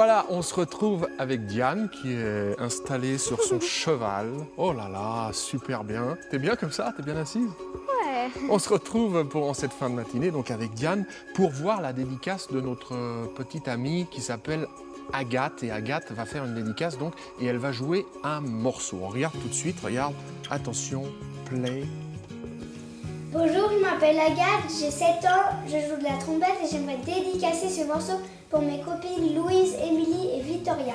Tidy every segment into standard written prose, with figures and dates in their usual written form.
Voilà, on se retrouve avec Diane qui est installée sur son cheval. Oh là là, super bien. T'es bien comme ça? T'es bien assise? Ouais. On se retrouve en cette fin de matinée donc avec Diane pour voir la dédicace de notre petite amie qui s'appelle Agathe. Et Agathe va faire une dédicace donc et elle va jouer un morceau. On regarde tout de suite, regarde. Attention, play. Bonjour, je m'appelle Agathe, j'ai 7 ans, je joue de la trompette et j'aimerais dédicacer ce morceau pour mes copines Louise, Émilie et Victoria.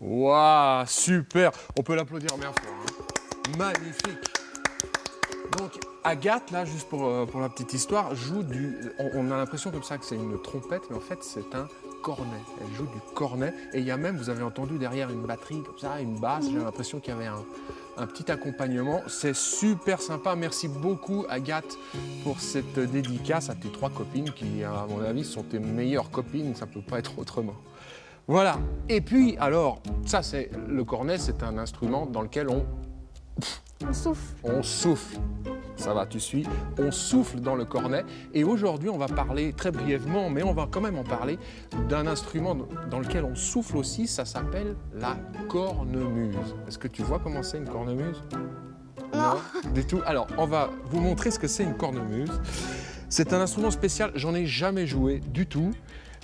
Waouh, super. On peut l'applaudir bien fort. Hein. Magnifique. Donc Agathe, là, juste pour la petite histoire, joue du... On a l'impression comme ça que c'est une trompette, mais en fait c'est un cornet. Elle joue du cornet. Et il y a même, vous avez entendu derrière une batterie comme ça, une basse. J'ai l'impression qu'il y avait un petit accompagnement. C'est super sympa. Merci beaucoup Agathe pour cette dédicace à tes 3 copines qui, à mon avis, sont tes meilleures copines. Ça ne peut pas être autrement. Voilà. Et puis, alors, ça, c'est le cornet, c'est un instrument dans lequel on souffle. On souffle. Ça va, tu suis? On souffle dans le cornet. Et aujourd'hui, on va parler très brièvement, mais on va quand même en parler, d'un instrument dans lequel on souffle aussi. Ça s'appelle la cornemuse. Est-ce que tu vois comment c'est une cornemuse? Non. Du tout. Alors, on va vous montrer ce que c'est une cornemuse. C'est un instrument spécial. J'en ai jamais joué du tout.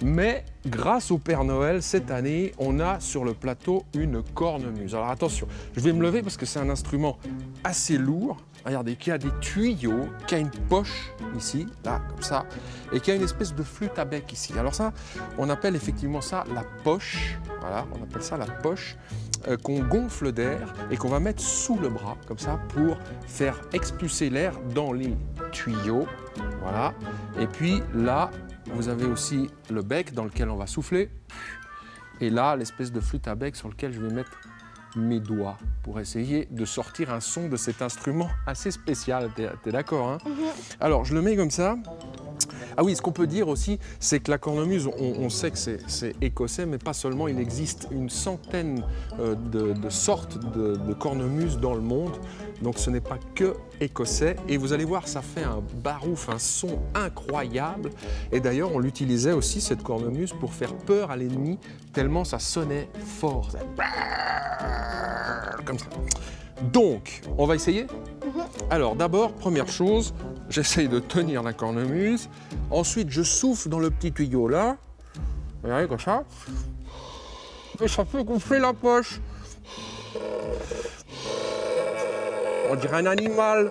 Mais grâce au Père Noël, cette année, on a sur le plateau une cornemuse. Alors attention, je vais me lever parce que c'est un instrument assez lourd. Regardez, qui a des tuyaux, qui a une poche ici, là, comme ça, et qui a une espèce de flûte à bec ici. Alors ça, on appelle effectivement ça la poche. Voilà, on appelle ça la poche qu'on gonfle d'air et qu'on va mettre sous le bras, comme ça, pour faire expulser l'air dans les tuyaux. Voilà. Et puis là, vous avez aussi le bec dans lequel on va souffler. Et là, l'espèce de flûte à bec sur lequel je vais mettre mes doigts pour essayer de sortir un son de cet instrument assez spécial. T'es d'accord, hein? Alors, je le mets comme ça. Ah oui, ce qu'on peut dire aussi, c'est que la cornemuse, on sait que c'est écossais, mais pas seulement. Il existe une centaine de sortes de cornemuses dans le monde. Donc ce n'est pas que écossais. Et vous allez voir, ça fait un barouf, un son incroyable. Et d'ailleurs, on l'utilisait aussi, cette cornemuse, pour faire peur à l'ennemi, tellement ça sonnait fort. Comme ça. Donc, on va essayer? Alors d'abord, première chose, j'essaye de tenir la cornemuse. Ensuite, je souffle dans le petit tuyau là. Regardez comme ça. Et ça peut gonfler la poche. On dirait un animal.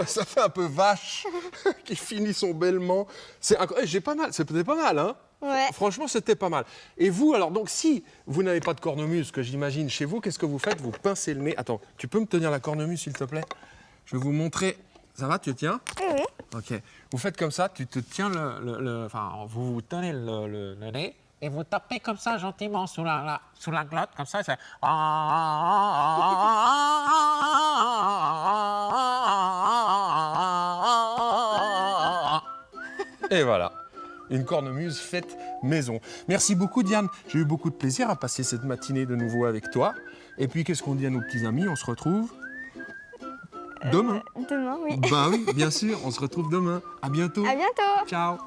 Ça fait un peu vache qui finit son bêlement. C'est incroyable. J'ai pas mal. C'était pas mal, hein? Ouais. Franchement, c'était pas mal. Et vous, alors, donc, si vous n'avez pas de cornemuse, que j'imagine chez vous, qu'est-ce que vous faites? Vous pincez le nez. Attends, tu peux me tenir la cornemuse, s'il te plaît? Je vais vous montrer. Ça va, tu tiens? Oui. Ok. Vous faites comme ça, tu te tiens enfin, vous tenez le nez. Et vous tapez comme ça gentiment sous la glotte, comme ça. Et voilà, une cornemuse faite maison. Merci beaucoup Diane, j'ai eu beaucoup de plaisir à passer cette matinée de nouveau avec toi. Et puis qu'est-ce qu'on dit à nos petits amis? On se retrouve demain. Demain, oui. Bah oui, bien sûr, on se retrouve demain. À bientôt. À bientôt. Ciao.